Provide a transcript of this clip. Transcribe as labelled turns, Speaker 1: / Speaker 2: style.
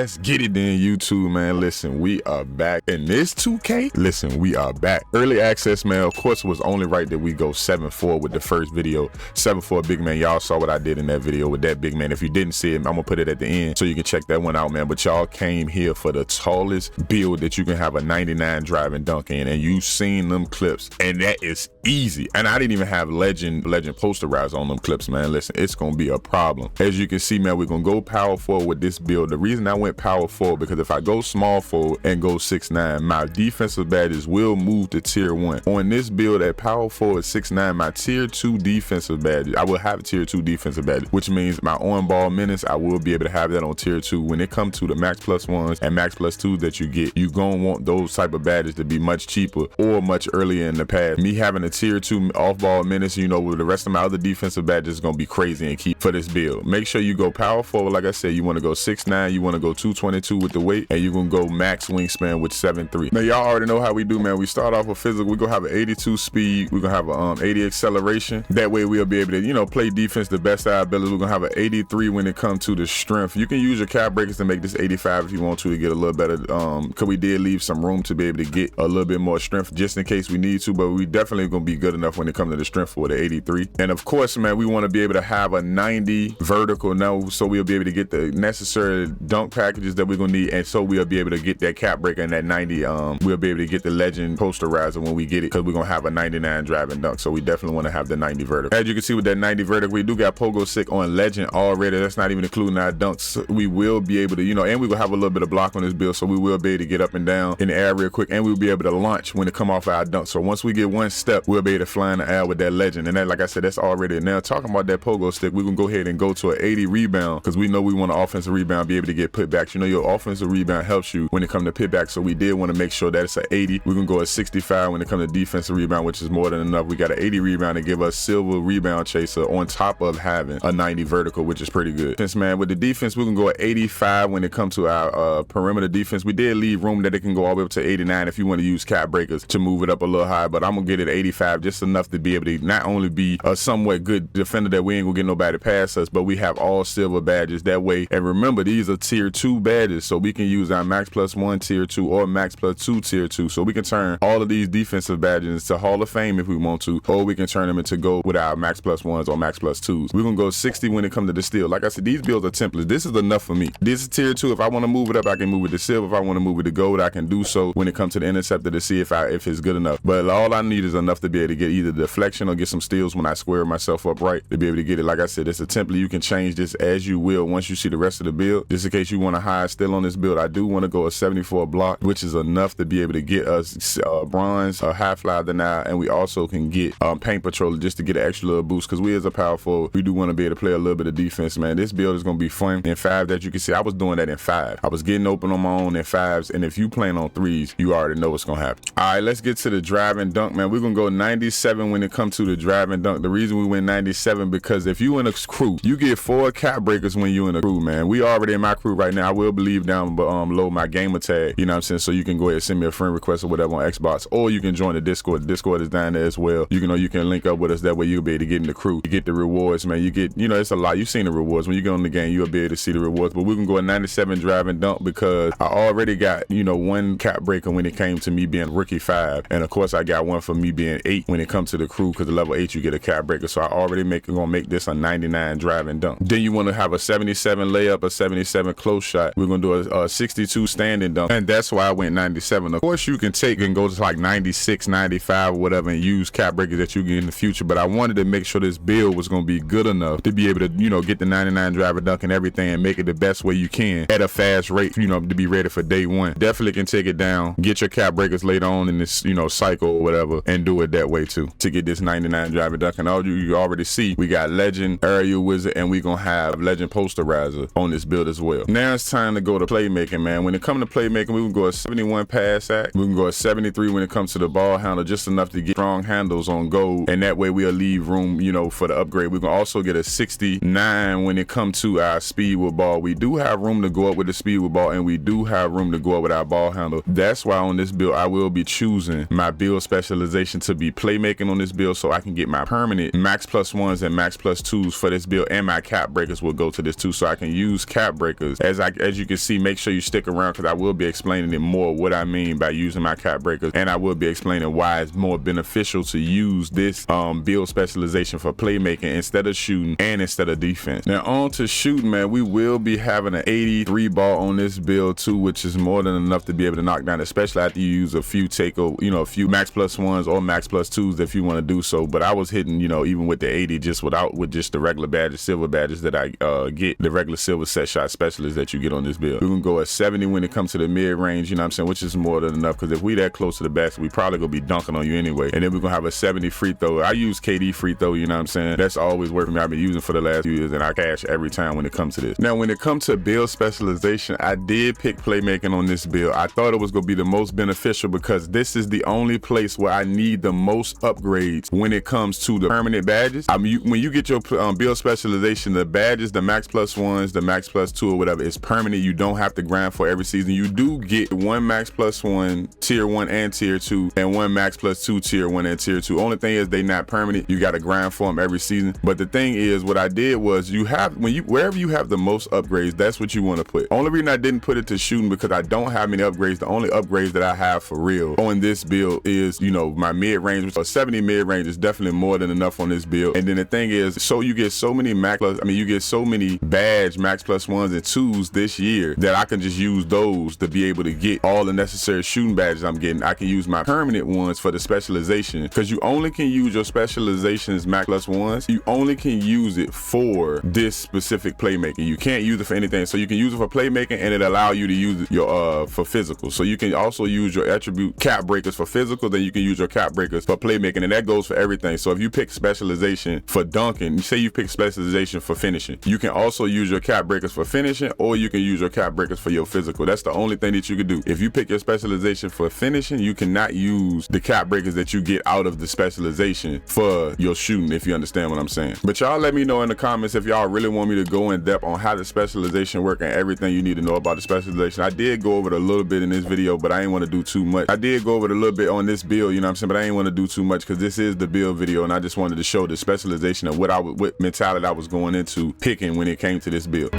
Speaker 1: Let's get it then, YouTube, man. Listen, we are back in this 2K. Listen, we are back. Early access, man, of course, was only right that we go 7-4 with the first video. 7-4 big man. Y'all saw what I did in that video with that big man. If you didn't see it, I'm gonna put it at the end so you can check that one out, man. But y'all came here for the tallest build that you can have a 99 driving dunk in, and you seen them clips, and that is easy. And I didn't even have legend posterizer on them clips, man. Listen, it's gonna be a problem. As you can see, man, we're gonna go power forward with this build. The reason I went power forward because if I go small forward and go 6'9", my defensive badges will move to tier 1. On this build at power forward 6'9", my tier 2 defensive badges, I will have tier 2 defensive badges, which means my on ball minutes, I will be able to have that on tier 2. When it comes to the max plus 1s and max plus 2s that you get, you gonna want those type of badges to be much cheaper or much earlier in the path. Me having a tier 2 off ball minutes, you know, with the rest of my other defensive badges is gonna be crazy and keep for this build. Make sure you go power forward. Like I said, you want to go 6'9", you want to go 222 with the weight, and you're gonna go max wingspan with 7'3". Now y'all already know how we do, man. We start off with physical. We're gonna have an 82 speed, we're gonna have a 80 acceleration. That way we'll be able to, you know, play defense the best of our ability. We're gonna have an 83 when it comes to the strength. You can use your cap breakers to make this 85 if you want to get a little better, because we did leave some room to be able to get a little bit more strength just in case we need to, but we definitely gonna be good enough when it comes to the strength for the 83. And of course, man, we want to be able to have a 90 vertical now, so we'll be able to get the necessary dunk packages that we're gonna need, and so we'll be able to get that cap breaker and that 90. We'll be able to get the legend posterizer when we get it, because we're gonna have a 99 driving dunk, so we definitely want to have the 90 vertical. As you can see with that 90 vertical, we do got pogo stick on legend already. That's not even including our dunks. We will be able to, you know, and we will have a little bit of block on this build, so we will be able to get up and down in the air real quick, and we'll be able to launch when it come off our dunk. So once we get one step, we'll be able to fly in the air with that legend, and that, like I said, that's already. Now talking about that pogo stick, we're gonna go ahead and go to an 80 rebound, because we know we want an offensive rebound, be able to get putbacks. You know, your offensive rebound helps you when it comes to putbacks, so we did want to make sure that it's an 80. We're gonna go at 65 when it comes to defensive rebound, which is more than enough. We got an 80 rebound to give us silver rebound chaser on top of having a 90 vertical, which is pretty good. Since, man, with the defense, we can go at 85 when it comes to our perimeter defense. We did leave room that it can go all the way up to 89 if you want to use cap breakers to move it up a little higher, but I'm gonna get it at 85, just enough to be able to not only be a somewhat good defender that we ain't gonna get nobody past us, but we have all silver badges that way. And remember, these are tier 2 badges, so we can use our max plus 1 tier 2 or max plus 2 tier 2, so we can turn all of these defensive badges to Hall of Fame if we want to, or we can turn them into gold with our max plus 1s or max plus 2s. We're gonna go 60 when it comes to the steel. Like I said, these builds are templates. This is enough for me. This is tier 2. If I want to move it up, I can move it to silver. If I want to move it to gold, I can do so when it comes to the interceptor to see if it's good enough. But all I need is enough to be able to get either deflection or get some steals when I square myself up right to be able to get it. Like I said, it's a template. You can change this as you will once you see the rest of the build. Just in case you want a high still on this build, I do want to go a 74 block, which is enough to be able to get us bronze, high fly deny, and we also can get paint patroller just to get an extra little boost, because we as a power forward, we do want to be able to play a little bit of defense, man. This build is going to be fun. In 5, that you can see, I was doing that in 5. I was getting open on my own in 5s, and if you playing on 3s, you already know what's going to happen. All right, let's get to the driving dunk, man. We're going to go 97 when it comes to the driving dunk. The reason we went 97, because if you in a crew, you get 4 cap breakers when you in a crew, man. We already in my crew right now. I will believe down below my gamer tag, you know what I'm saying? So you can go ahead and send me a friend request or whatever on Xbox, or you can join the Discord. The Discord is down there as well. You can link up with us. That way you'll be able to get in the crew. You get the rewards, man. You get, you know, it's a lot. You've seen the rewards. When you get on the game, you'll be able to see the rewards. But we can go at 97 driving dunk because I already got, you know, 1 cap breaker when it came to me being rookie 5. And of course I got 1 for me being 8 when it comes to the crew, because the level 8 you get a cap breaker. So I already gonna make this a 99 driving dunk. Then you want to have a 77 layup, a 77 close shot. We're gonna do a 62 standing dunk, and that's why I went 97. Of course you can take and go to like 96, 95 or whatever and use cap breakers that you get in the future, but I wanted to make sure this build was gonna be good enough to be able to, you know, get the 99 driving dunk and everything and make it the best way you can at a fast rate, you know, to be ready for day 1. Definitely can take it down, get your cap breakers later on in this, you know, cycle or whatever, and do it that way too to get this 99 driving dunk. And all you already see, we got legend aerial wizard, and we gonna have legend posterizer on this build as well. Now it's time to go to playmaking, man. When it comes to playmaking, we can go a 71 pass act, we can go a 73 when it comes to the ball handle, just enough to get strong handles on gold, and that way we'll leave room, you know, for the upgrade. We can also get a 69 when it comes to our speed with ball. We do have room to go up with the speed with ball, and we do have room to go up with our ball handle. That's why on this build I will be choosing my build specialization to be playmaking on this build, so I can get my permanent max plus 1s and max plus 2s for this build, and my cap breakers will go to this too, so I can use cap breakers as I as you can see, make sure you stick around because I will be explaining it more what I mean by using my cap breakers, and I will be explaining why it's more beneficial to use this build specialization for playmaking instead of shooting and instead of defense. Now on to shooting, man. We will be having an 83 ball on this build too, which is more than enough to be able to knock down, especially after you use a few a few max plus ones or max plus twos if you want to do so. But I was hitting, even with the 80 just with just the regular badges, silver badges that I get, the regular silver set shot specialists that you get on this build. We can go at 70 when it comes to the mid range, you know what I'm saying, which is more than enough, because if we that close to the basket, we probably gonna be dunking on you anyway. And then we're gonna have a 70 free throw. I use KD free throw, you know what I'm saying. That's always worked for me. I've been using for the last few years, and I cash every time when it comes to this. Now, when it comes to build specialization, I did pick playmaking on this build. I thought it was gonna be the most beneficial because this is the only place where I need the most upgrades when it comes to the permanent badges. When you get your build specialization, the badges, the max plus ones, the max plus two or whatever, is permanent. You don't have to grind for every season. You do get one max plus one, tier 1 and tier 2, and one max plus 2, tier 1 and tier 2. Only thing is they not permanent. You got to grind for them every season. But the thing is, what I did was wherever you have the most upgrades, that's what you want to put. Only reason I didn't put it to shooting because I don't have many upgrades. The only upgrades that I have for real on this build is, my mid range. So 70 mid range is definitely more than enough on this build. And then the thing is, so you get so many you get so many badge max plus ones and twos this year that I can just use those to be able to get all the necessary shooting badges I'm getting. I can use my permanent ones for the specialization, because you only can use your specializations max plus ones. You only can use it for this specific playmaking. You can't use it for anything. So you can use it for playmaking, and it allow you to use it for physical. So you can also use your attribute cap breakers for physical, then you can use your cap breakers for playmaking, and that goes for everything. So if you pick specialization for dunking, say you pick specialization for finishing, you can also use your cap breakers for finishing, or you can use your cap breakers for your physical. That's the only thing that you can do. If you pick your specialization for finishing, you cannot use the cap breakers that you get out of the specialization for your shooting, if you understand what I'm saying. But y'all let me know in the comments if y'all really want me to go in depth on how the specialization work and everything you need to know about the specialization. I did go over it a little bit in this video, but I ain't want to do too much. I did go over it a little bit on this build, you know what I'm saying, but I ain't want to do too much because this is the build video, and I just wanted to show the specialization of what mentality I was going into picking when it came to this build.